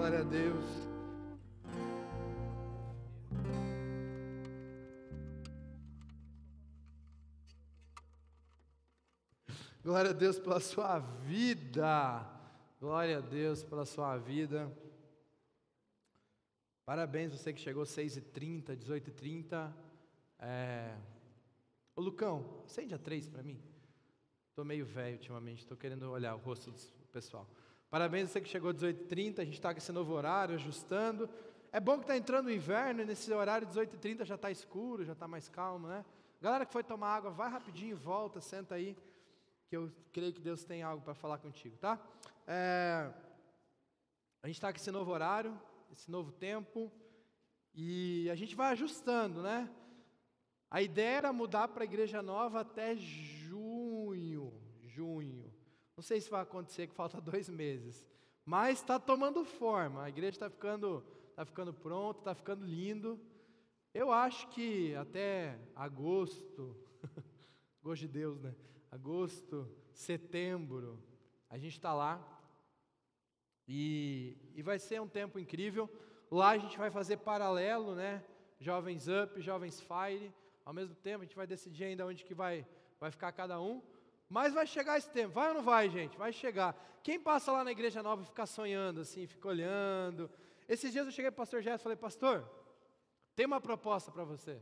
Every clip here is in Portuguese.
Glória a Deus. Glória a Deus pela sua vida. Glória a Deus pela sua vida. Parabéns você que chegou 6h30, 18h30. Ô Lucão, acende a 3 para mim. Estou meio velho ultimamente, estou querendo olhar o rosto do pessoal. Parabéns você que chegou 18h30, a gente está com esse novo horário, ajustando. É bom que está entrando o inverno e nesse horário 18h30 já está escuro, já está mais calmo, né? Galera que foi tomar água, vai rapidinho e volta, senta aí, que eu creio que Deus tem algo para falar contigo, tá? A gente está com esse novo horário, esse novo tempo, e a gente vai ajustando, né? A ideia era mudar para a igreja nova até junho. Não sei se vai acontecer, que falta 2 meses, mas está tomando forma, a igreja está ficando pronta, está ficando lindo. Eu acho que até agosto, gosto de Deus, né? Agosto, setembro, a gente está lá, e vai ser um tempo incrível. Lá a gente vai fazer paralelo, né? Jovens Up, Jovens Fire, ao mesmo tempo a gente vai decidir ainda onde que vai ficar cada um, mas vai chegar esse tempo, vai ou não vai, gente? Vai chegar. Quem passa lá na igreja nova e fica sonhando assim, fica olhando. Esses dias eu cheguei para o pastor Gerson e falei: pastor, tem uma proposta para você,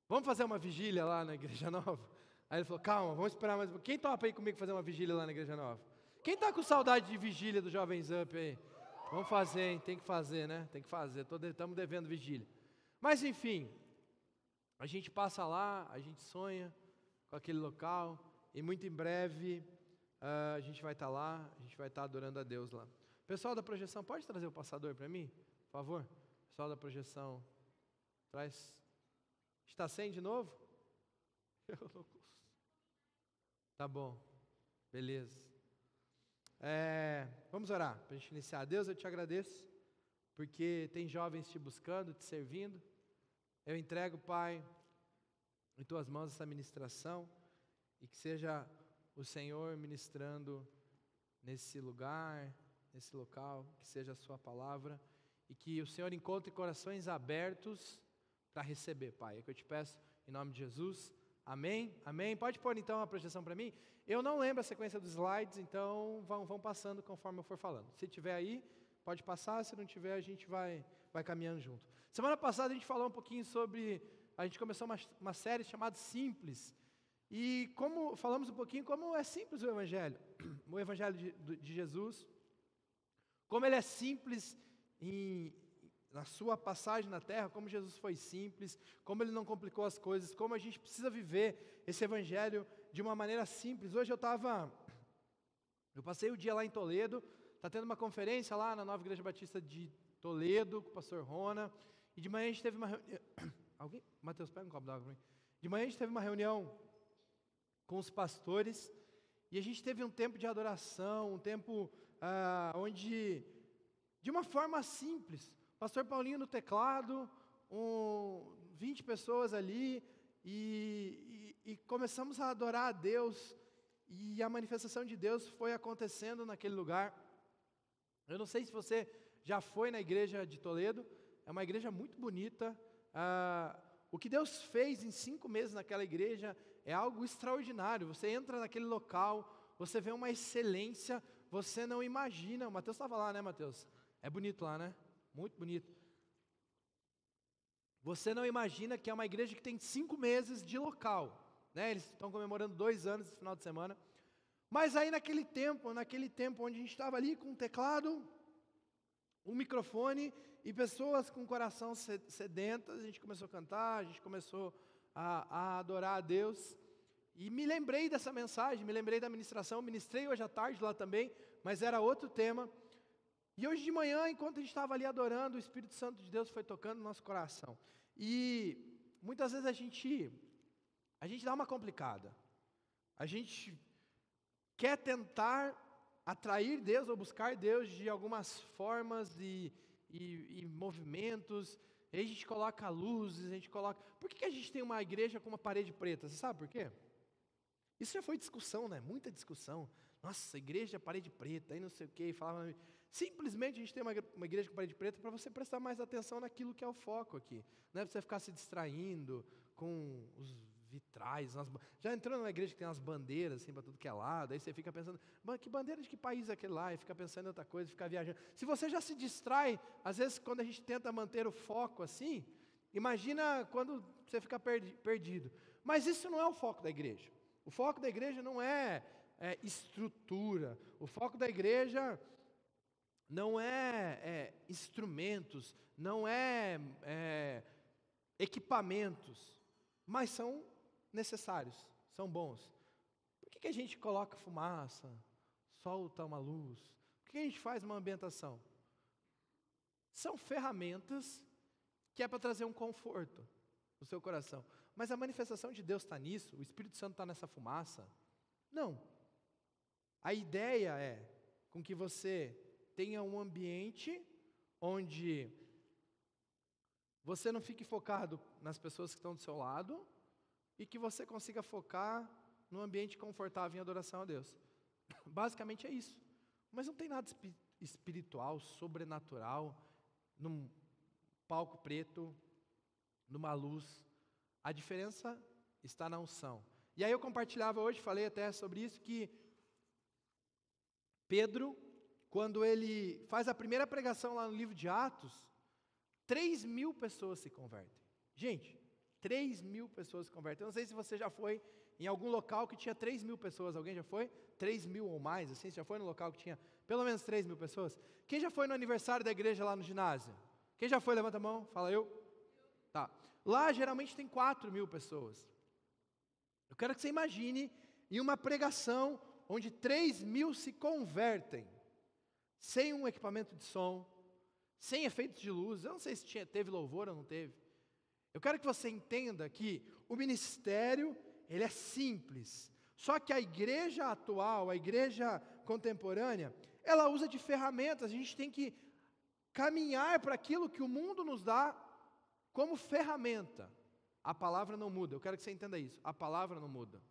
vamos fazer uma vigília lá na igreja nova? Aí ele falou: calma, vamos esperar mais um pouco. Quem topa aí comigo fazer uma vigília lá na igreja nova? Quem está com saudade de vigília do Jovens Up aí? Vamos fazer, hein? Tem que fazer, né? Tem que fazer, estamos devendo vigília. Mas enfim, a gente passa lá, a gente sonha com aquele local, e muito em breve a gente vai estar lá, a gente vai estar adorando a Deus lá. Pessoal da projeção, pode trazer o passador para mim, por favor? Pessoal da projeção, traz. Está sem de novo? Tá bom, beleza. Vamos orar para a gente iniciar. Deus, eu te agradeço, porque tem jovens te buscando, te servindo. Eu entrego, Pai, em Tuas mãos essa ministração, e que seja o Senhor ministrando nesse lugar, nesse local, que seja a Sua palavra, e que o Senhor encontre corações abertos para receber, Pai. É que eu te peço em nome de Jesus, amém, amém. Pode pôr então a projeção para mim. Eu não lembro a sequência dos slides, então vão passando conforme eu for falando. Se tiver aí, pode passar, se não tiver a gente vai caminhando junto. Semana passada a gente falou um pouquinho sobre, a gente começou uma série chamada Simples, e falamos um pouquinho como é simples o Evangelho de Jesus, como ele é simples na sua passagem na terra, como Jesus foi simples, como ele não complicou as coisas, como a gente precisa viver esse Evangelho de uma maneira simples. Hoje eu passei o dia lá em Toledo, está tendo uma conferência lá na Nova Igreja Batista de Toledo, com o pastor Rona, e de manhã a gente teve uma reunião, Mateus, pega um copo d'água para mim. De manhã a gente teve uma reunião com os pastores, e a gente teve um tempo de adoração, um tempo onde, de uma forma simples, pastor Paulinho no teclado, 20 pessoas ali, e começamos a adorar a Deus, e a manifestação de Deus foi acontecendo naquele lugar. Eu não sei se você já foi na igreja de Toledo, é uma igreja muito bonita. O que Deus fez em 5 meses naquela igreja é algo extraordinário. Você entra naquele local, você vê uma excelência, você não imagina. O Mateus estava lá, né, Mateus? É bonito lá, né? Muito bonito. Você não imagina que é uma igreja que tem 5 meses de local, né? Eles estão comemorando 2 anos esse final de semana. Mas aí naquele tempo onde a gente estava ali com um teclado, um microfone e pessoas com o coração sedentas, a gente começou a cantar, a gente começou a adorar a Deus. E me lembrei dessa mensagem, me lembrei da ministração, ministrei hoje à tarde lá também, mas era outro tema. E hoje de manhã, enquanto a gente estava ali adorando, o Espírito Santo de Deus foi tocando no nosso coração. E muitas vezes a gente dá uma complicada. A gente quer tentar atrair Deus ou buscar Deus de algumas formas e movimentos. E aí a gente coloca luzes, a gente coloca... Por que a gente tem uma igreja com uma parede preta? Você sabe por quê? Isso já foi discussão, né? Muita discussão. Nossa, igreja, parede preta, aí não sei o quê. Simplesmente a gente tem uma igreja com parede preta para você prestar mais atenção naquilo que é o foco aqui. Não é para você ficar se distraindo com os vitrais. Já entrou numa igreja que tem umas bandeiras assim para tudo que é lado, aí você fica pensando, que bandeira de que país é aquele lá? E fica pensando em outra coisa, fica viajando. Se você já se distrai, às vezes quando a gente tenta manter o foco assim, imagina quando você fica perdido. Mas isso não é o foco da igreja. O foco da igreja não é estrutura. O foco da igreja não é instrumentos, não é equipamentos, mas são necessários, são bons. Por que a gente coloca fumaça, solta uma luz? Por que a gente faz uma ambientação? São ferramentas que é para trazer um conforto no seu coração. Mas a manifestação de Deus está nisso? O Espírito Santo está nessa fumaça? Não. A ideia é com que você tenha um ambiente onde você não fique focado nas pessoas que estão do seu lado e que você consiga focar num ambiente confortável em adoração a Deus. Basicamente é isso. Mas não tem nada espiritual, sobrenatural, num palco preto, numa luz. A diferença está na unção. E aí eu compartilhava hoje, falei até sobre isso, que Pedro, quando ele faz a primeira pregação lá no livro de Atos, 3.000 pessoas se convertem. Gente, 3.000 pessoas se convertem. Eu não sei se você já foi em algum local que tinha 3.000 pessoas. Alguém já foi? 3.000 ou mais, assim? Você já foi no local que tinha pelo menos 3.000 pessoas? Quem já foi no aniversário da igreja lá no ginásio? Quem já foi? Levanta a mão. Fala eu. Tá. Lá geralmente tem 4.000 pessoas. Eu quero que você imagine em uma pregação onde 3.000 se convertem, sem um equipamento de som, sem efeitos de luz. Eu não sei se teve louvor ou não teve. Eu quero que você entenda que o ministério, ele é simples. Só que a igreja atual, a igreja contemporânea, ela usa de ferramentas. A gente tem que caminhar para aquilo que o mundo nos dá como ferramenta. A palavra não muda. Eu quero que você entenda isso. A palavra não muda.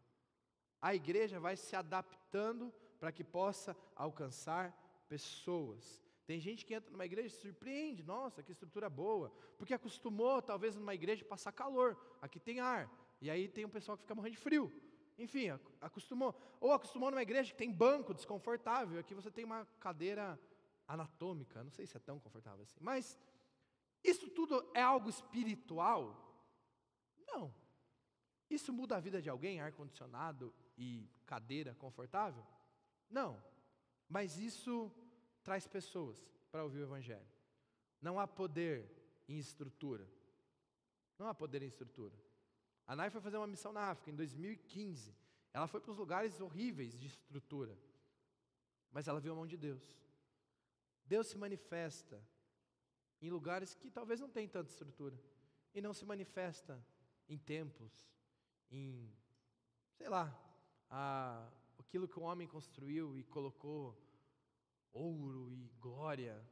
A igreja vai se adaptando para que possa alcançar pessoas. Tem gente que entra numa igreja e se surpreende. Nossa, que estrutura boa. Porque acostumou, talvez, numa igreja passar calor. Aqui tem ar. E aí tem um pessoal que fica morrendo de frio. Enfim, acostumou. Ou acostumou numa igreja que tem banco desconfortável. Aqui você tem uma cadeira anatômica. Não sei se é tão confortável assim. Mas isso tudo é algo espiritual? Não. Isso muda a vida de alguém? Ar-condicionado e cadeira confortável? Não. Mas isso traz pessoas para ouvir o Evangelho. Não há poder em estrutura. Não há poder em estrutura. A Nai foi fazer uma missão na África em 2015. Ela foi para os lugares horríveis de estrutura. Mas ela viu a mão de Deus. Deus se manifesta em lugares que talvez não tenham tanta estrutura. E não se manifesta em templos, em, sei lá, aquilo que o homem construiu e colocou ouro e glória.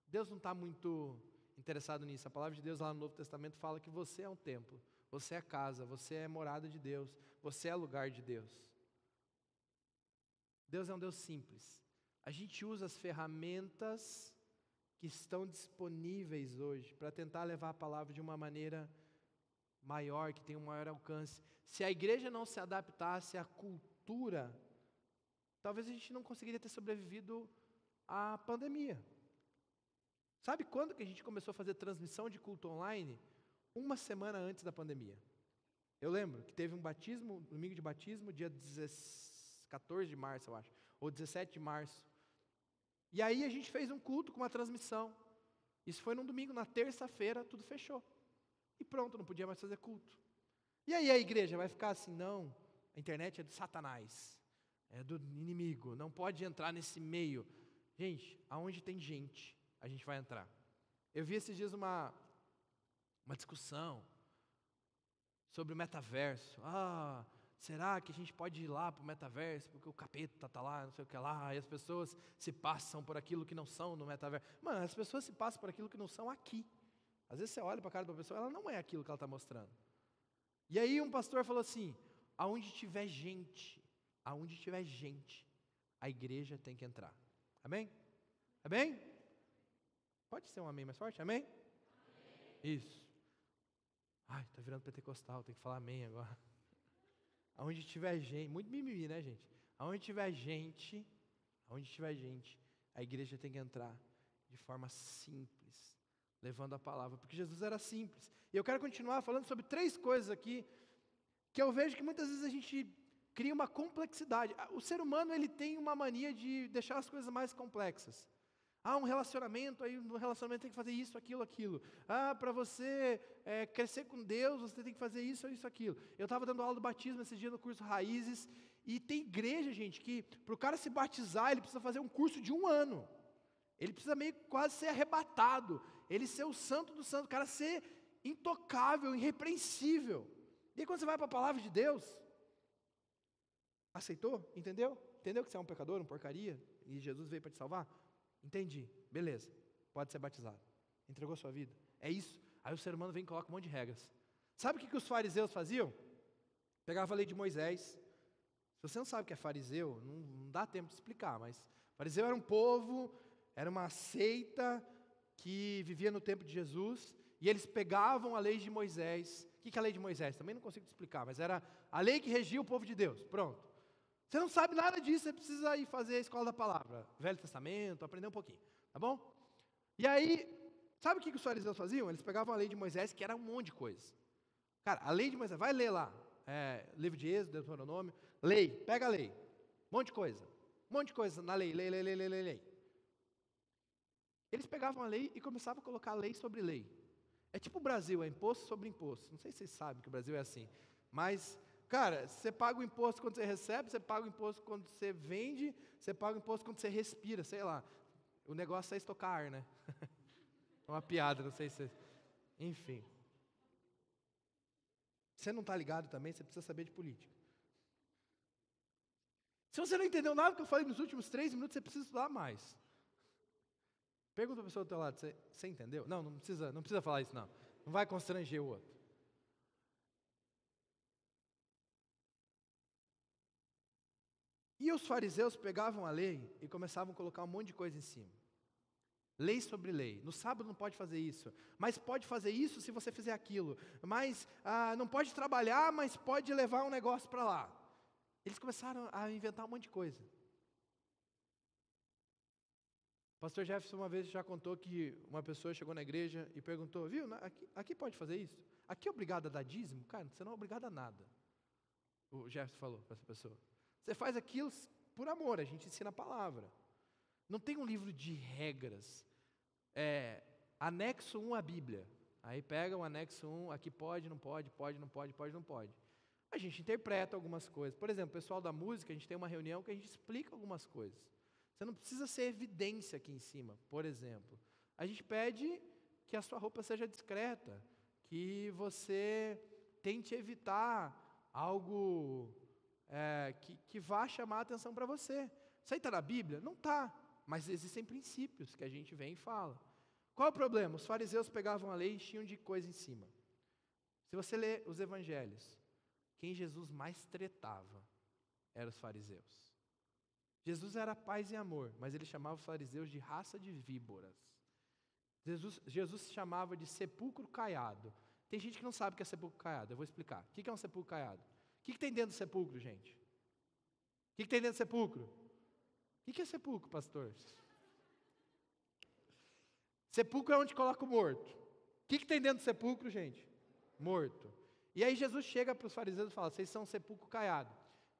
Deus não está muito interessado nisso. A palavra de Deus lá no Novo Testamento fala que você é um templo, você é casa, você é morada de Deus, você é lugar de Deus. Deus é um Deus simples. A gente usa as ferramentas que estão disponíveis hoje para tentar levar a palavra de uma maneira maior, que tenha um maior alcance. Se a igreja não se adaptasse à cultura, talvez a gente não conseguiria ter sobrevivido à pandemia. Sabe quando que a gente começou a fazer transmissão de culto online? Uma semana antes da pandemia. Eu lembro que teve um batismo, domingo de batismo, dia 14 de março, eu acho, ou 17 de março. E aí a gente fez um culto com uma transmissão. Isso foi num domingo, na terça-feira tudo fechou. E pronto, não podia mais fazer culto. E aí a igreja vai ficar assim, não, a internet é do Satanás, é do inimigo, não pode entrar nesse meio. Gente, aonde tem gente, a gente vai entrar. Eu vi esses dias uma discussão sobre o metaverso. Será que a gente pode ir lá para o metaverso, porque o capeta está lá, não sei o que lá, e as pessoas se passam por aquilo que não são no metaverso. Mano, as pessoas se passam por aquilo que não são aqui. Às vezes você olha para a cara da pessoa, ela não é aquilo que ela está mostrando. E aí um pastor falou assim, aonde tiver gente, a igreja tem que entrar. Amém? Amém? Pode ser um amém mais forte? Amém? Isso. Ai, tá virando pentecostal, tem que falar amém agora. Aonde tiver gente, muito mimimi, né, gente? Aonde tiver gente, a igreja tem que entrar de forma simples, levando a palavra, porque Jesus era simples. E eu quero continuar falando sobre 3 coisas aqui, que eu vejo que muitas vezes a gente cria uma complexidade. O ser humano, ele tem uma mania de deixar as coisas mais complexas. Um relacionamento, aí no relacionamento tem que fazer isso, aquilo. Para você crescer com Deus, você tem que fazer isso, aquilo. Eu estava dando aula do batismo esse dia no curso Raízes, e tem igreja, gente, que para o cara se batizar, ele precisa fazer um curso de 1 ano. Ele precisa meio quase ser arrebatado, ele ser o santo do santo, o cara ser intocável, irrepreensível. E aí quando você vai para a palavra de Deus, aceitou? Entendeu? Entendeu que você é um pecador, um porcaria, e Jesus veio para te salvar? Entendi, beleza, pode ser batizado. Entregou sua vida, é isso. Aí o ser humano vem e coloca um monte de regras. Sabe o que os fariseus faziam? Pegava a lei de Moisés. Se você não sabe o que é fariseu, não dá tempo de explicar, mas fariseu era um povo, era uma seita que vivia no tempo de Jesus, e eles pegavam a lei de Moisés. O que é a lei de Moisés? Também não consigo te explicar, mas era a lei que regia o povo de Deus, pronto. Você não sabe nada disso, você precisa ir fazer a escola da palavra, Velho Testamento, aprender um pouquinho, tá bom? E aí, sabe o que os fariseus faziam? Eles pegavam a lei de Moisés, que era um monte de coisa. Cara, a lei de Moisés, vai ler lá, livro de Êxodo, Deuteronômio, lei, pega a lei, um monte de coisa na lei. Eles pegavam a lei e começavam a colocar lei sobre lei. É tipo o Brasil, é imposto sobre imposto. Não sei se vocês sabem que o Brasil é assim, mas... Cara, você paga o imposto quando você recebe, você paga o imposto quando você vende, você paga o imposto quando você respira, sei lá. O negócio é estocar ar, né? É uma piada, não sei se... Enfim. Você não está ligado também, você precisa saber de política. Se você não entendeu nada que eu falei nos últimos 3 minutos, você precisa estudar mais. Pergunta para a pessoa do teu lado, você entendeu? Não precisa falar isso não. Não vai constranger o outro. E os fariseus pegavam a lei e começavam a colocar um monte de coisa em cima. Lei sobre lei. No sábado não pode fazer isso, mas pode fazer isso se você fizer aquilo. Mas não pode trabalhar, mas pode levar um negócio para lá. Eles começaram a inventar um monte de coisa. O pastor Jefferson uma vez já contou que uma pessoa chegou na igreja e perguntou, viu, aqui pode fazer isso? Aqui é obrigado a dar dízimo? Cara, você não é obrigado a nada. O Jefferson falou para essa pessoa. Você faz aquilo por amor, a gente ensina a palavra. Não tem um livro de regras. Anexo 1 à Bíblia. Aí pega o anexo 1, aqui pode, não pode, pode, não pode, pode, não pode. A gente interpreta algumas coisas. Por exemplo, o pessoal da música, a gente tem uma reunião que a gente explica algumas coisas. Você não precisa ser evidência aqui em cima, por exemplo. A gente pede que a sua roupa seja discreta, que você tente evitar algo que vá chamar a atenção para você. Isso aí está na Bíblia? Não está, mas existem princípios que a gente vem e fala. Qual é o problema? Os fariseus pegavam a lei e enchiam de coisa em cima. Se você ler os evangelhos, quem Jesus mais tretava eram os fariseus. Jesus era paz e amor, mas ele chamava os fariseus de raça de víboras. Jesus chamava de sepulcro caiado. Tem gente que não sabe o que é sepulcro caiado, eu vou explicar. O que é um sepulcro caiado? O que tem dentro do sepulcro, gente? O que tem dentro do sepulcro? O que é sepulcro, pastor? Sepulcro é onde coloca o morto. O que tem dentro do sepulcro, gente? Morto. E aí Jesus chega para os fariseus e fala, vocês são um sepulcro caiado.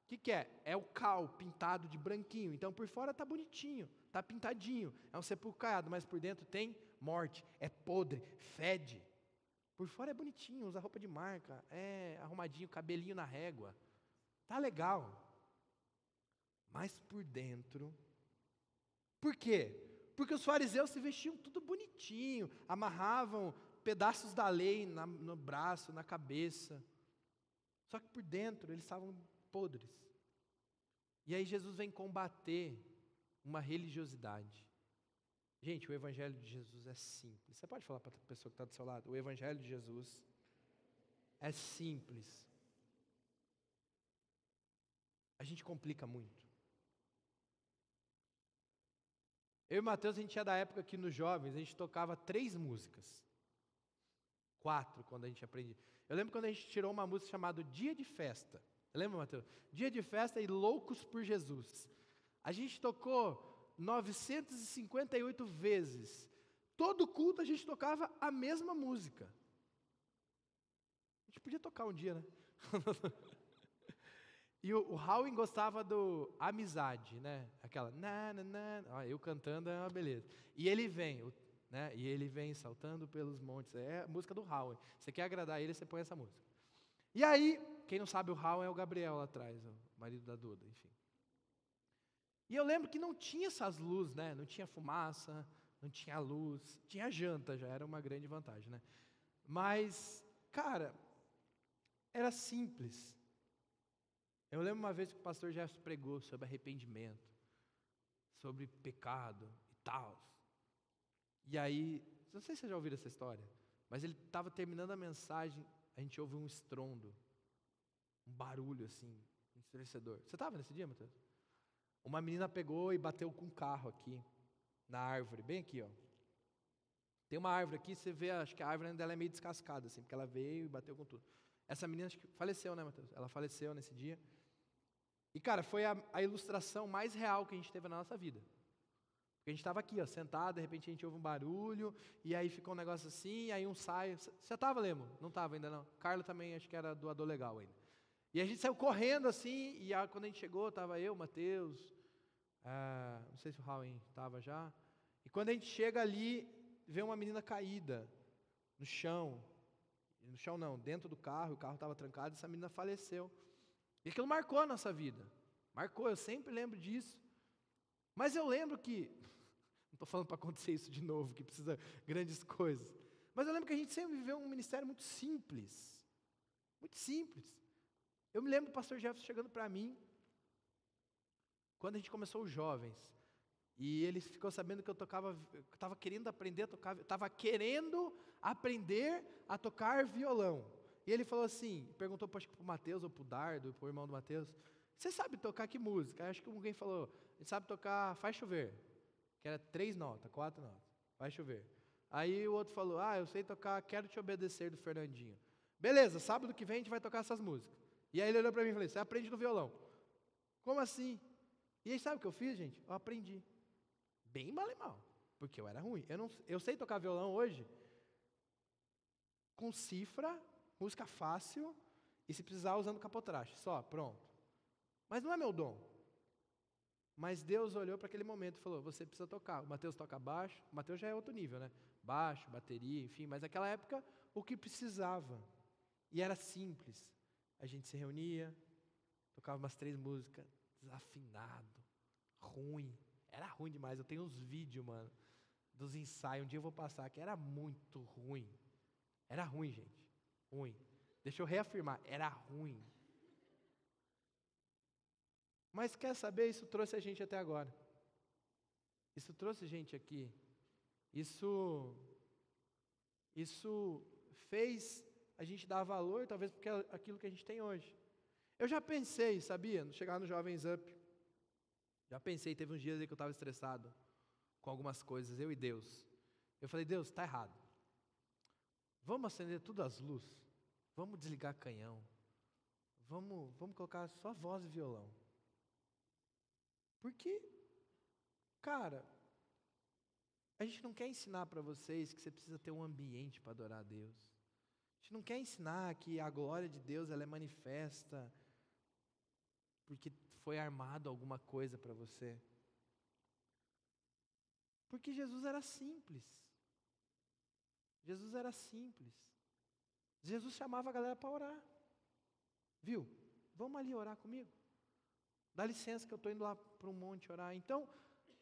O que é? É o cal pintado de branquinho. Então por fora está bonitinho, está pintadinho. É um sepulcro caiado, mas por dentro tem morte, é podre, fede. Por fora é bonitinho, usa roupa de marca, é arrumadinho, cabelinho na régua. Tá legal. Mas por dentro... Por quê? Porque os fariseus se vestiam tudo bonitinho, amarravam pedaços da lei no braço, na cabeça. Só que por dentro eles estavam podres. E aí Jesus vem combater uma religiosidade. Gente, o evangelho de Jesus é simples. Você pode falar para a pessoa que está do seu lado? O evangelho de Jesus é simples. A gente complica muito. Eu e o Mateus, a gente é da época que nos jovens, a gente tocava 3 músicas. 4, quando a gente aprendia. Eu lembro quando a gente tirou uma música chamada Dia de Festa. Lembra, Mateus? Dia de Festa e Loucos por Jesus. A gente tocou 958 vezes. Todo culto a gente tocava a mesma música. A gente podia tocar um dia, né? E o Howie gostava do Amizade, né? Aquela, eu cantando é uma beleza. E ele vem, né? E ele vem saltando pelos montes. É a música do Howie. Você quer agradar ele, você põe essa música. E aí, quem não sabe, o Howie é o Gabriel lá atrás, o marido da Duda, enfim. E eu lembro que não tinha essas luzes, né? Não tinha fumaça, não tinha luz, tinha janta, já era uma grande vantagem, né? Mas, cara, era simples. Eu lembro uma vez que o pastor Jefferson pregou sobre arrependimento, sobre pecado e tal. E aí, não sei se vocês já ouviram essa história, mas ele estava terminando a mensagem, a gente ouve um estrondo, um barulho assim, ensurdecedor. Você estava nesse dia, Matheus? Uma menina pegou e bateu com um carro aqui, na árvore, bem aqui, ó. Tem uma árvore aqui, você vê, acho que a árvore dela é meio descascada, assim, porque ela veio e bateu com tudo. Essa menina acho que faleceu, né, Matheus? Ela faleceu nesse dia. E, cara, foi a ilustração mais real que a gente teve na nossa vida. Porque a gente estava aqui, ó, sentado, de repente a gente ouve um barulho, e aí ficou um negócio assim, aí um sai. Você estava, Lemo? Não estava ainda, não. Carla também, acho que era doador legal ainda. E a gente saiu correndo assim, e quando a gente chegou, estava eu, Matheus, não sei se o Raul estava já. E quando a gente chega ali, vê uma menina caída no chão. No chão não, dentro do carro, o carro estava trancado, e essa menina faleceu. E aquilo marcou a nossa vida. Marcou, eu sempre lembro disso. Mas eu lembro que, não estou falando para acontecer isso de novo, que precisa grandes coisas. Mas eu lembro que a gente sempre viveu um ministério muito simples. Muito simples. Eu me lembro do pastor Jefferson chegando para mim, quando a gente começou os jovens. E ele ficou sabendo que eu estava querendo aprender a tocar, estava querendo aprender a tocar violão. E ele falou assim, perguntou acho que para o Mateus ou para o Dardo, para o irmão do Mateus, você sabe tocar que música? Acho que alguém falou, ele sabe tocar Faz Chover, que era 3 notas, 4 notas, Faz Chover. Aí o outro falou, eu sei tocar Quero Te Obedecer, do Fernandinho. Beleza, sábado que vem a gente vai tocar essas músicas. E aí ele olhou para mim e falou, você aprende no violão. Como assim? E aí sabe o que eu fiz, gente? Eu aprendi. Bem mal e mal, porque eu era ruim. Eu sei tocar violão hoje com cifra, música fácil, e se precisar usando capotraste, só, pronto. Mas não é meu dom. Mas Deus olhou para aquele momento e falou, você precisa tocar. O Mateus toca baixo, o Mateus já é outro nível, né? Baixo, bateria, enfim, mas naquela época o que precisava. E era simples. A gente se reunia, tocava umas 3 músicas, desafinado, ruim. Era ruim demais, eu tenho uns vídeos, mano, dos ensaios, um dia eu vou passar, que era muito ruim. Era ruim, gente, ruim. Deixa eu reafirmar, era ruim. Mas quer saber, isso trouxe a gente até agora. Isso trouxe gente aqui. Isso fez a gente dar valor, talvez porque é aquilo que a gente tem hoje. Eu já pensei, sabia, chegar no Jovens Up. Já pensei, teve uns dias aí que eu estava estressado com algumas coisas, eu e Deus. Eu falei, Deus, está errado. Vamos acender todas as luzes. Vamos desligar canhão. Vamos colocar só voz e violão. Porque, cara, a gente não quer ensinar para vocês que você precisa ter um ambiente para adorar a Deus. A gente não quer ensinar que a glória de Deus ela é manifesta porque foi armado alguma coisa para você. Porque Jesus era simples. Jesus era simples. Jesus chamava a galera para orar. Viu? Vamos ali orar comigo? Dá licença que eu estou indo lá para um monte orar. Então,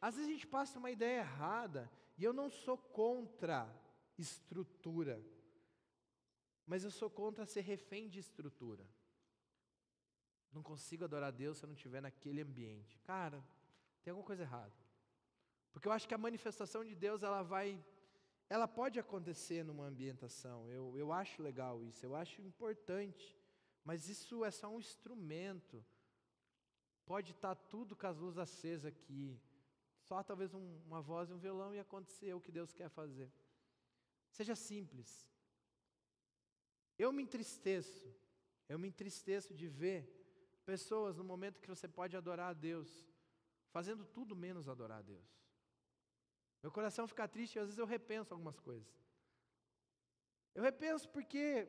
às vezes a gente passa uma ideia errada, e eu não sou contra estrutura, mas eu sou contra ser refém de estrutura. Não consigo adorar a Deus se eu não estiver naquele ambiente. Cara, tem alguma coisa errada. Porque eu acho que a manifestação de Deus, ela pode acontecer numa ambientação. Eu acho legal isso, eu acho importante. Mas isso é só um instrumento. Pode estar tudo com as luzes acesas aqui. só talvez uma voz e um violão e acontecer o que Deus quer fazer. Seja simples. Eu me entristeço de ver pessoas no momento que você pode adorar a Deus, fazendo tudo menos adorar a Deus. Meu coração fica triste e às vezes eu repenso algumas coisas. Eu repenso porque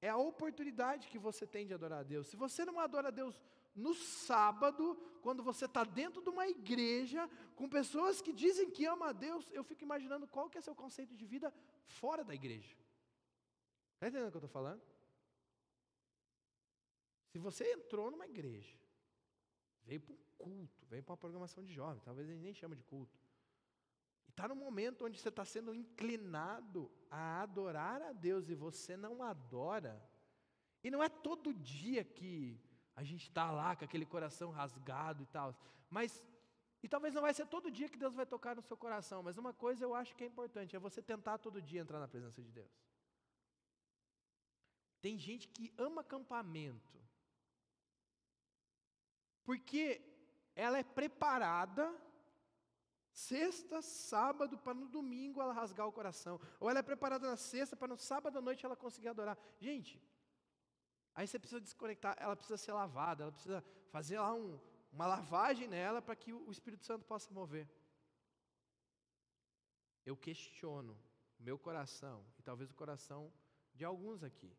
é a oportunidade que você tem de adorar a Deus. Se você não adora a Deus no sábado, quando você está dentro de uma igreja, com pessoas que dizem que amam a Deus, eu fico imaginando qual que é seu conceito de vida fora da igreja. Está entendendo o que eu estou falando? Se você entrou numa igreja, veio para um culto, veio para uma programação de jovens, talvez a gente nem chama de culto, e está num momento onde você está sendo inclinado a adorar a Deus e você não adora, e não é todo dia que a gente está lá com aquele coração rasgado e tal, e talvez não vai ser todo dia que Deus vai tocar no seu coração, mas uma coisa eu acho que é importante, é você tentar todo dia entrar na presença de Deus. Tem gente que ama acampamento, porque ela é preparada sexta, sábado, para no domingo ela rasgar o coração. Ou ela é preparada na sexta, para no sábado à noite ela conseguir adorar. Gente, aí você precisa desconectar, ela precisa ser lavada, ela precisa fazer lá uma lavagem nela para que o Espírito Santo possa mover. Eu questiono o meu coração, e talvez o coração de alguns aqui.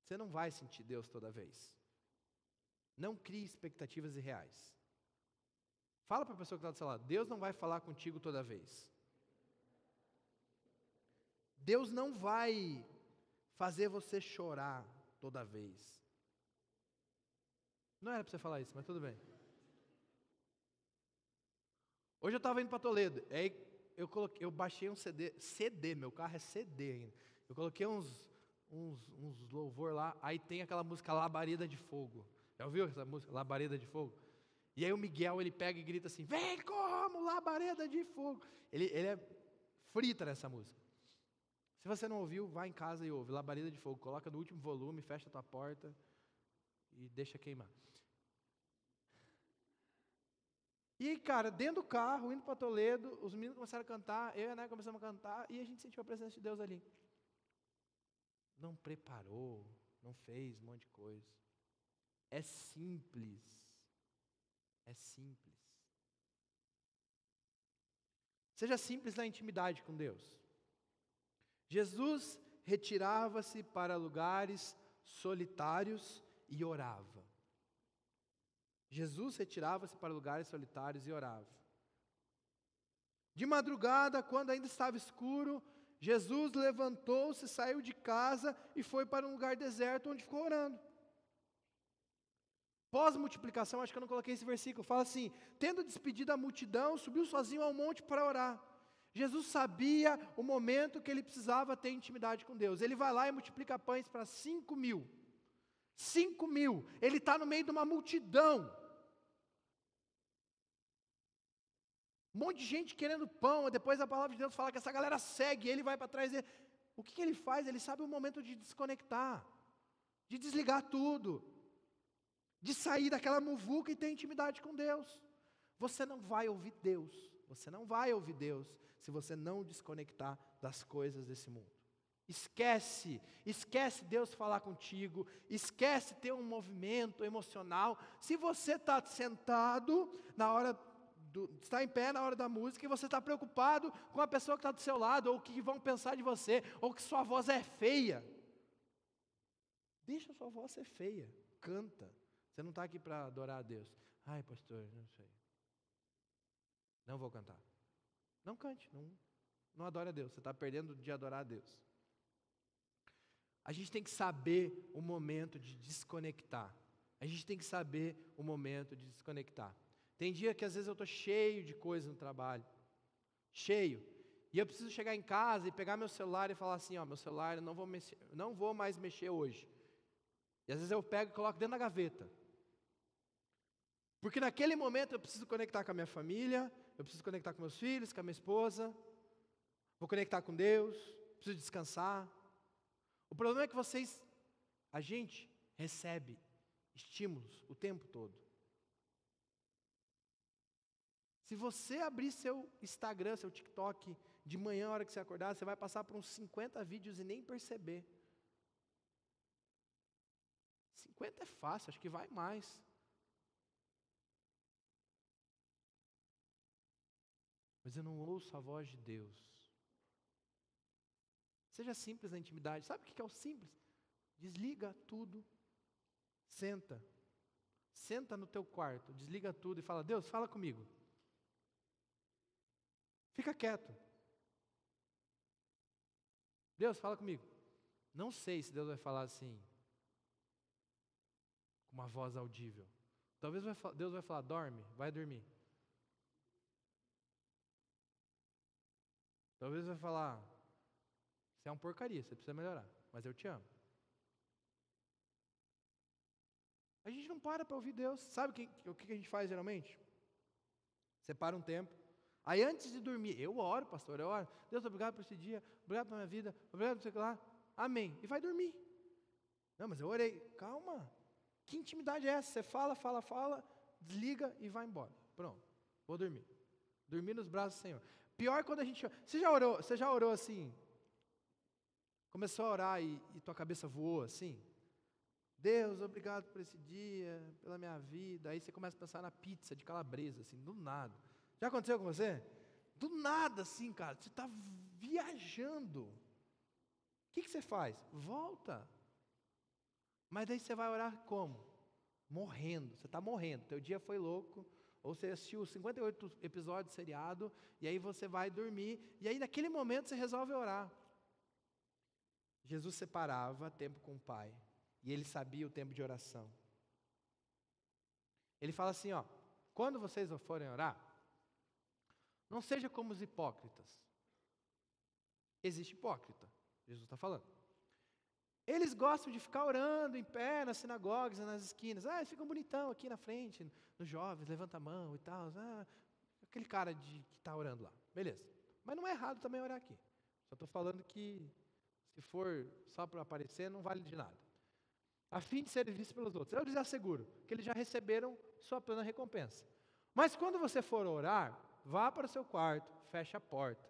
Você não vai sentir Deus toda vez. Não crie expectativas irreais. Fala para a pessoa que está do seu lado, Deus não vai falar contigo toda vez. Deus não vai fazer você chorar toda vez. Não era para você falar isso, mas tudo bem. Hoje eu estava indo para Toledo, aí eu baixei um CD, meu carro é CD ainda. Eu coloquei uns louvor lá, aí tem aquela música Labareda de Fogo. Já ouviu essa música, Labareda de Fogo? E aí o Miguel, ele pega e grita assim, vem como labareda de fogo. Ele é frita nessa música. Se você não ouviu, vai em casa e ouve, Labareda de Fogo. Coloca no último volume, fecha a tua porta e deixa queimar. E cara, dentro do carro, indo para Toledo, os meninos começaram a cantar, eu e a Ana começamos a cantar, e a gente sentiu a presença de Deus ali. Não preparou, não fez um monte de coisa. É simples. É simples. Seja simples na intimidade com Deus. Jesus retirava-se para lugares solitários e orava. Jesus retirava-se para lugares solitários e orava. De madrugada, quando ainda estava escuro, Jesus levantou-se, saiu de casa e foi para um lugar deserto onde ficou orando. Pós-multiplicação, acho que eu não coloquei esse versículo, fala assim, tendo despedido a multidão, subiu sozinho ao monte para orar. Jesus sabia o momento que ele precisava ter intimidade com Deus. Ele vai lá e multiplica pães para 5.000. 5.000. Ele está no meio de uma multidão. Um monte de gente querendo pão, depois a palavra de Deus fala que essa galera segue, ele vai para trás dele. O que ele faz? Ele sabe o momento de desconectar, de desligar tudo, de sair daquela muvuca e ter intimidade com Deus. Você não vai ouvir Deus, se você não desconectar das coisas desse mundo. Esquece Deus falar contigo, esquece ter um movimento emocional. Se você está sentado está em pé na hora da música e você está preocupado com a pessoa que está do seu lado, ou o que vão pensar de você, ou que sua voz é feia, deixa a sua voz ser feia, canta. Você não está aqui para adorar a Deus. Ai, pastor, não sei. Não vou cantar. Não cante, não adore a Deus. Você está perdendo de adorar a Deus. A gente tem que saber o momento de desconectar. Tem dia que às vezes eu estou cheio de coisa no trabalho. Cheio. E eu preciso chegar em casa e pegar meu celular e falar assim, meu celular eu não vou mais mexer hoje. E às vezes eu pego e coloco dentro da gaveta. Porque naquele momento eu preciso conectar com a minha família, eu preciso conectar com meus filhos, com a minha esposa, vou conectar com Deus, preciso descansar. O problema é que a gente recebe estímulos o tempo todo. Se você abrir seu Instagram, seu TikTok, de manhã, a hora que você acordar, você vai passar por uns 50 vídeos e nem perceber. 50 é fácil, acho que vai mais. Mas eu não ouço a voz de Deus. Seja simples na intimidade. Sabe o que é o simples? Desliga tudo. Senta. Senta no teu quarto, desliga tudo e fala: Deus, fala comigo. Fica quieto. Deus, fala comigo. Não sei se Deus vai falar assim, com uma voz audível. Talvez Deus vai falar: dorme, vai dormir. Talvez vai falar: você é uma porcaria, você precisa melhorar, mas eu te amo. A gente não para ouvir Deus. Sabe o que a gente faz geralmente? Separa um tempo. Aí antes de dormir, eu oro, pastor, eu oro. Deus, obrigado por esse dia, obrigado pela minha vida, obrigado por isso lá. Amém. E vai dormir. Não, mas eu orei. Calma. Que intimidade é essa? Você fala, desliga e vai embora. Pronto, vou dormir. Dormir nos braços do Senhor. Pior quando a gente... Você já orou assim? Começou a orar e tua cabeça voou assim? Deus, obrigado por esse dia, pela minha vida. Aí você começa a pensar na pizza de calabresa, assim, do nada. Já aconteceu com você? Do nada, assim, cara, você está viajando. O que você faz? Volta. Mas daí você vai orar como? Morrendo. Você está morrendo. Teu dia foi louco. Ou você assistiu 58 episódios de seriado, e aí você vai dormir, e aí naquele momento você resolve orar. Jesus separava tempo com o Pai. E ele sabia o tempo de oração. Ele fala assim, ó, quando vocês forem orar, não seja como os hipócritas. Existe hipócrita, Jesus está falando. Eles gostam de ficar orando em pé nas sinagogas, nas esquinas. Eles ficam bonitão aqui na frente, nos jovens, levanta a mão e tal. Aquele cara que está orando lá. Beleza. Mas não é errado também orar aqui. Só estou falando que se for só para aparecer, não vale de nada. A fim de serem vistos pelos outros. Eu lhes asseguro que eles já receberam sua plena recompensa. Mas quando você for orar, vá para o seu quarto, feche a porta.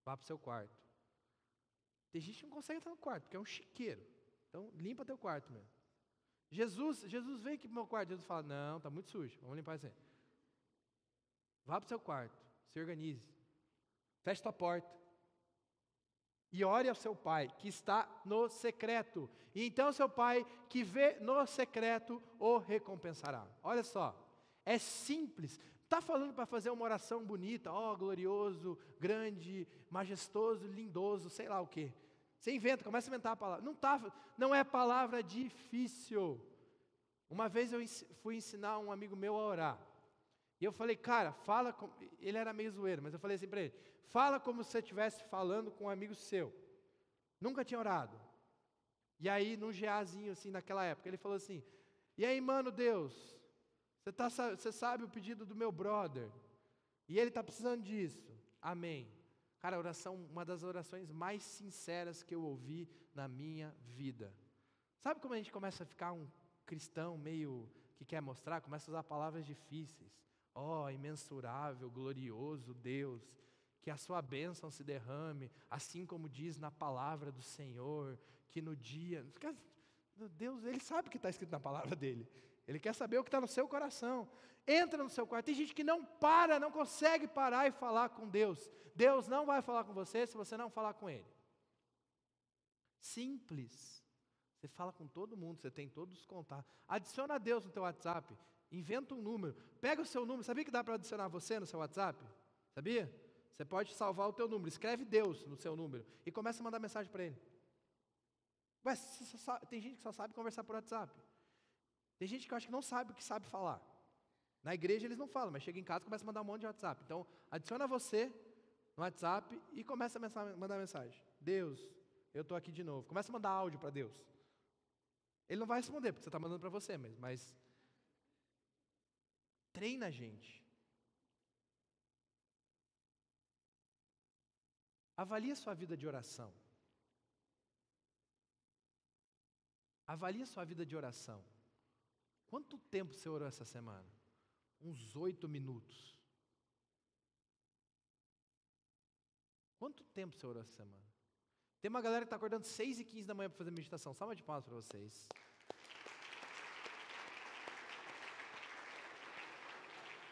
Vá para o seu quarto. Tem gente que não consegue entrar no quarto, porque é um chiqueiro. Então, limpa teu quarto mesmo. Jesus vem aqui para o meu quarto. Jesus fala, não, está muito sujo, vamos limpar isso aí. Vá para o seu quarto, se organize. Feche tua porta. E ore ao seu Pai, que está no secreto. E então seu Pai, que vê no secreto, o recompensará. Olha só, é simples. Está falando para fazer uma oração bonita, glorioso, grande, majestoso, lindoso, sei lá o quê. Você inventa, começa a inventar a palavra. Não é palavra difícil. Uma vez eu fui ensinar um amigo meu a orar. E eu falei, cara, ele era meio zoeiro, mas eu falei assim para ele, fala como se você estivesse falando com um amigo seu. Nunca tinha orado. E aí, num geazinho assim, naquela época, ele falou assim, e aí, mano, Deus, você sabe o pedido do meu brother, e ele está precisando disso. Amém. Cara, uma das orações mais sinceras que eu ouvi na minha vida. Sabe como a gente começa a ficar um cristão meio que quer mostrar? Começa a usar palavras difíceis. Imensurável, glorioso Deus, que a sua bênção se derrame, assim como diz na palavra do Senhor, que no dia... Deus, Ele sabe o que está escrito na palavra dEle. Ele quer saber o que está no seu coração. Entra no seu quarto. Tem gente que não consegue parar e falar com Deus. Deus não vai falar com você se você não falar com Ele. Simples. Você fala com todo mundo, você tem todos os contatos. Adiciona Deus no teu WhatsApp. Inventa um número. Pega o seu número. Sabia que dá para adicionar você no seu WhatsApp? Sabia? Você pode salvar o teu número. Escreve Deus no seu número. E começa a mandar mensagem para Ele. Tem gente que só sabe conversar por WhatsApp. Tem gente que eu acho que não sabe o que sabe falar. Na igreja eles não falam, mas chega em casa e começa a mandar um monte de WhatsApp. Então, adiciona você no WhatsApp e começa a mandar mensagem. Deus, eu estou aqui de novo. Começa a mandar áudio para Deus. Ele não vai responder, porque você está mandando para você mesmo, mas... treina a gente. Avalie a sua vida de oração. Avalie a sua vida de oração. Quanto tempo você orou essa semana? uns 8 minutos. Quanto tempo você orou essa semana? Tem uma galera que está acordando 6h15 da manhã para fazer meditação. Salva de palmas para vocês.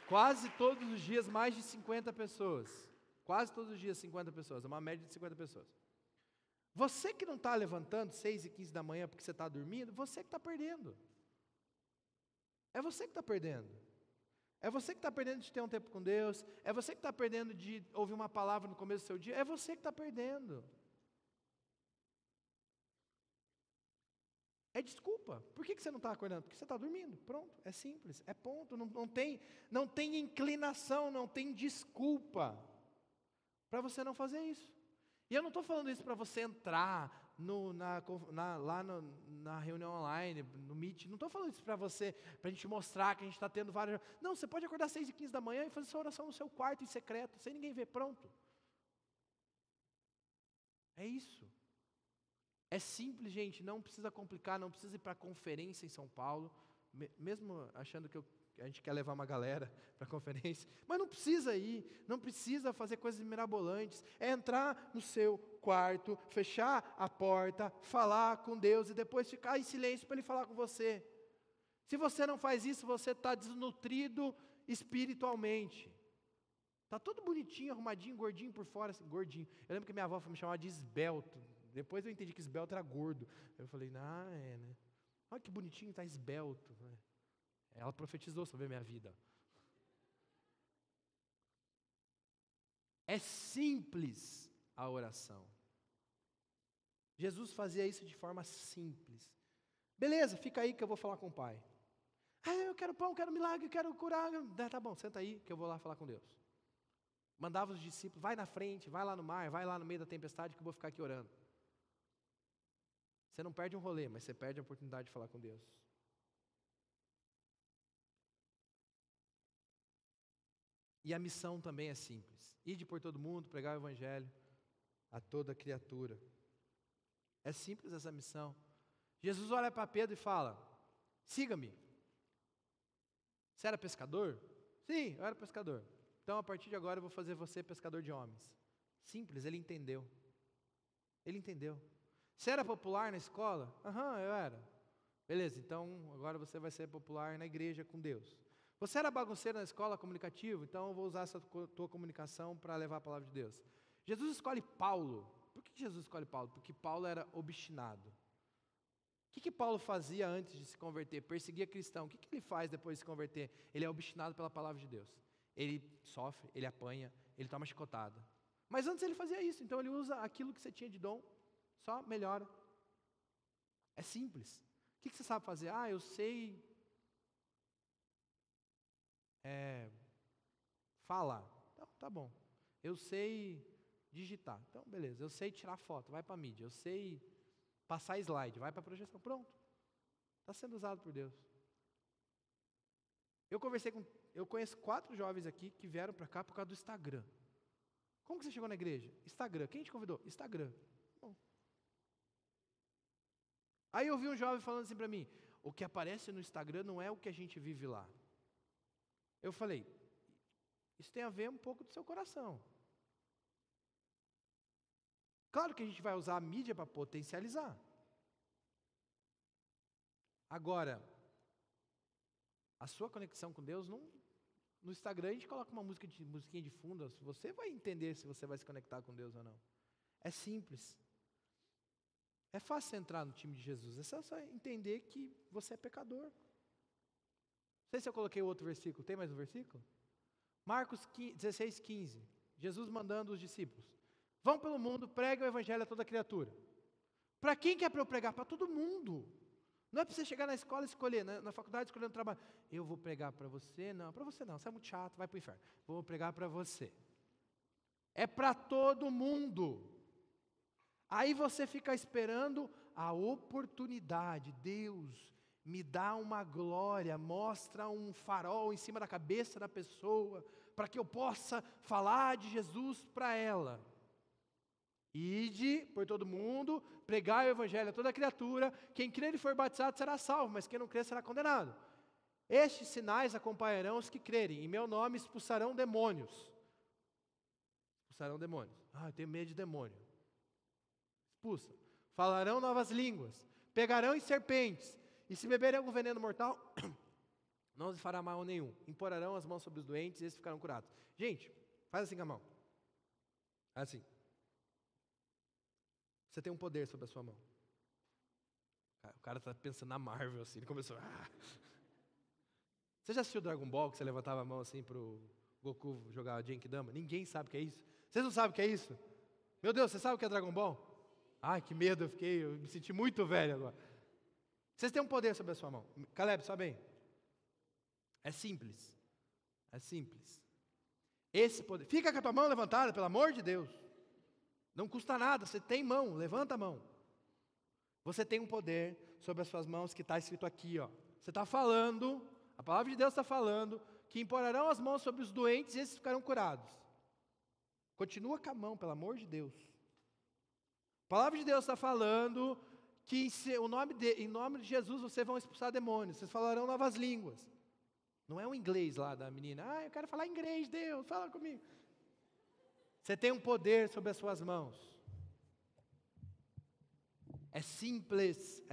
Quase todos os dias, mais de 50 pessoas. Quase todos os dias, 50 pessoas. É uma média de 50 pessoas. Você que não está levantando 6h15 da manhã porque você está dormindo, você que está perdendo. É você que está perdendo. É você que está perdendo de ter um tempo com Deus. É você que está perdendo de ouvir uma palavra no começo do seu dia. É você que está perdendo. É desculpa. Por que você não está acordando? Porque você está dormindo. Pronto, é simples, é ponto. Não tem inclinação, não tem desculpa para você não fazer isso. E eu não estou falando isso para você entrar lá na reunião online, no Meet. Não estou falando isso para você, para a gente mostrar que a gente está tendo várias... Não, você pode acordar às 6h15 da manhã e fazer sua oração no seu quarto em secreto, sem ninguém ver, pronto. É isso. É simples, gente, não precisa complicar, não precisa ir para a conferência em São Paulo, mesmo achando que a gente quer levar uma galera para a conferência, mas não precisa ir, não precisa fazer coisas mirabolantes, é entrar no seu quarto, fechar a porta, falar com Deus e depois ficar em silêncio para Ele falar com você. Se você não faz isso, você está desnutrido espiritualmente. Está todo bonitinho, arrumadinho, gordinho por fora, assim, gordinho. Eu lembro que minha avó me chamava de esbelto. Depois eu entendi que esbelto era gordo. Eu falei, né? Olha que bonitinho, está esbelto. Ela profetizou sobre a minha vida. É simples a oração. Jesus fazia isso de forma simples. Beleza, fica aí que eu vou falar com o Pai. Eu quero pão, quero milagre, quero curar. Tá bom, senta aí que eu vou lá falar com Deus. Mandava os discípulos, vai na frente, vai lá no mar, vai lá no meio da tempestade que eu vou ficar aqui orando. Você não perde um rolê, mas você perde a oportunidade de falar com Deus. E a missão também é simples. Ide por todo mundo, pregar o Evangelho a toda criatura. É simples essa missão. Jesus olha para Pedro e fala, siga-me. Você era pescador? Sim, eu era pescador. Então a partir de agora eu vou fazer você pescador de homens. Simples, ele entendeu. Ele entendeu. Você era popular na escola? Eu era. Beleza, então agora você vai ser popular na igreja com Deus. Você era bagunceiro na escola, comunicativo? Então eu vou usar essa tua comunicação para levar a palavra de Deus. Jesus escolhe Paulo. Por que Jesus escolhe Paulo? Porque Paulo era obstinado. O que Paulo fazia antes de se converter? Perseguia cristão. O que ele faz depois de se converter? Ele é obstinado pela palavra de Deus. Ele sofre, ele apanha, ele toma chicotada. Mas antes ele fazia isso, então ele usa aquilo que você tinha de dom, só melhora. É simples. O que você sabe fazer? Eu sei falar. Então, tá bom. Eu sei digitar. Então, beleza. Eu sei tirar foto, vai para a mídia. Eu sei passar slide, vai para a projeção. Pronto. Está sendo usado por Deus. Eu conheço 4 jovens aqui que vieram para cá por causa do Instagram. Como que você chegou na igreja? Instagram. Quem te convidou? Instagram. Bom. Aí eu vi um jovem falando assim para mim, o que aparece no Instagram não é o que a gente vive lá. Eu falei, isso tem a ver um pouco do seu coração. Claro que a gente vai usar a mídia para potencializar. Agora, a sua conexão com Deus, no Instagram a gente coloca uma musiquinha de fundo, você vai entender se você vai se conectar com Deus ou não. É simples. É fácil entrar no time de Jesus, é só entender que você é pecador. Não sei se eu coloquei outro versículo, tem mais um versículo? Marcos 16:15, Jesus mandando os discípulos, vão pelo mundo, preguem o Evangelho a toda criatura. Para quem que é para eu pregar? Para todo mundo. Não é para você chegar na escola e escolher, na faculdade escolher um trabalho. Eu vou pregar para você não, você é muito chato, vai para o inferno. Vou pregar para você. É para todo mundo. Aí você fica esperando a oportunidade. Deus me dá uma glória, mostra um farol em cima da cabeça da pessoa, para que eu possa falar de Jesus para ela. Ide por todo mundo, pregai o Evangelho a toda criatura, quem crer e for batizado será salvo, mas quem não crer será condenado. Estes sinais acompanharão os que crerem. Em meu nome expulsarão demônios. Expulsarão demônios. Ah, eu tenho medo de demônio. Expulsa. Falarão novas línguas. Pegarão em serpentes. E se beberem algum veneno mortal, não lhes fará mal nenhum. Imporarão as mãos sobre os doentes e eles ficarão curados. Gente, faz assim com a mão. Assim. Você tem um poder sobre a sua mão. O cara está pensando na Marvel assim. Ele começou... Você já assistiu Dragon Ball, que você levantava a mão assim para o Goku jogar Genkidama? Ninguém sabe o que é isso. Vocês não sabem o que é isso? Meu Deus, você sabe o que é Dragon Ball? Ai, que medo, eu me senti muito velho agora. Vocês têm um poder sobre a sua mão. Caleb, sabe bem? É simples. É simples. Esse poder. Fica com a tua mão levantada, pelo amor de Deus. Não custa nada, você tem mão, levanta a mão. Você tem um poder sobre as suas mãos que está escrito aqui, ó. Você está falando, a palavra de Deus está falando, que imporarão as mãos sobre os doentes e esses ficarão curados. Continua com a mão, pelo amor de Deus. A palavra de Deus está falando que em nome de Jesus vocês vão expulsar demônios, vocês falarão novas línguas. Não é o inglês lá da menina, eu quero falar inglês, Deus, fala comigo. Você tem um poder sobre as suas mãos. É simples,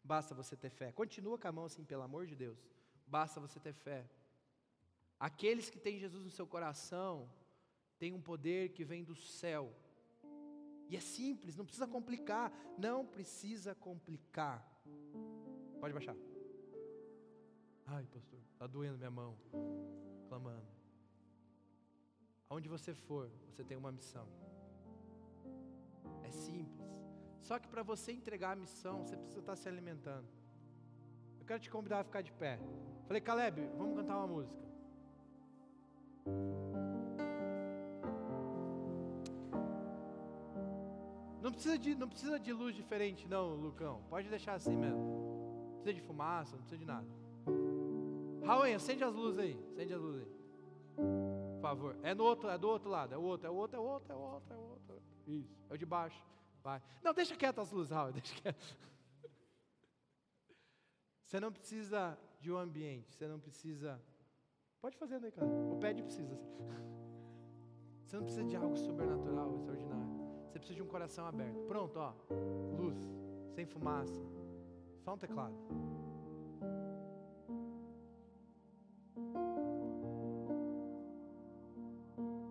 basta você ter fé. Continua com a mão assim, pelo amor de Deus. Basta você ter fé. Aqueles que têm Jesus no seu coração, têm um poder que vem do céu. E é simples, não precisa complicar. Não precisa complicar. Pode baixar. Ai, pastor, está doendo minha mão. Clamando. Aonde você for, você tem uma missão. É simples. Só que para você entregar a missão, você precisa estar se alimentando. Eu quero te convidar a ficar de pé. Falei, Caleb, vamos cantar uma música. Não precisa de luz diferente não, Lucão. Pode deixar assim mesmo. Não precisa de fumaça, não precisa de nada. Raul, acende as luzes aí. Acende as luzes aí. Por favor. É do outro lado. É o outro. Isso. É o de baixo. Vai. Não, deixa quieto as luzes, Raul. Deixa quieto. Você não precisa de um ambiente. Você não precisa... Pode fazer, né, cara? O pé precisa. Você não precisa de algo sobrenatural, extraordinário. Você precisa de um coração aberto. Pronto, ó. Luz. Sem fumaça. Só um teclado.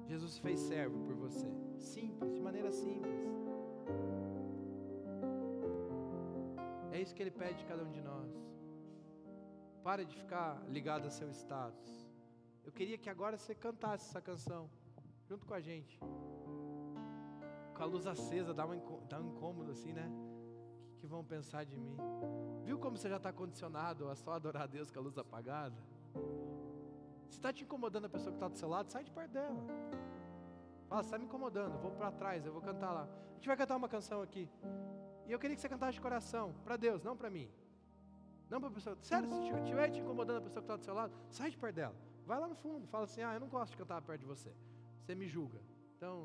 Jesus fez servo por você. Simples, de maneira simples. É isso que Ele pede de cada um de nós. Para de ficar ligado a seu status. Eu queria que agora você cantasse essa canção, junto com a gente. Com a luz acesa, dá um incômodo assim, né? O que vão pensar de mim? Viu como você já está condicionado a só adorar a Deus com a luz apagada? Se está te incomodando a pessoa que está do seu lado, sai de perto dela. Fala, você está me incomodando, vou para trás, eu vou cantar lá. A gente vai cantar uma canção aqui. E eu queria que você cantasse de coração, para Deus, não para mim. Não para a pessoa. Sério, se estiver te incomodando a pessoa que está do seu lado, sai de perto dela. Vai lá no fundo, fala assim, eu não gosto de cantar perto de você. Você me julga. Então...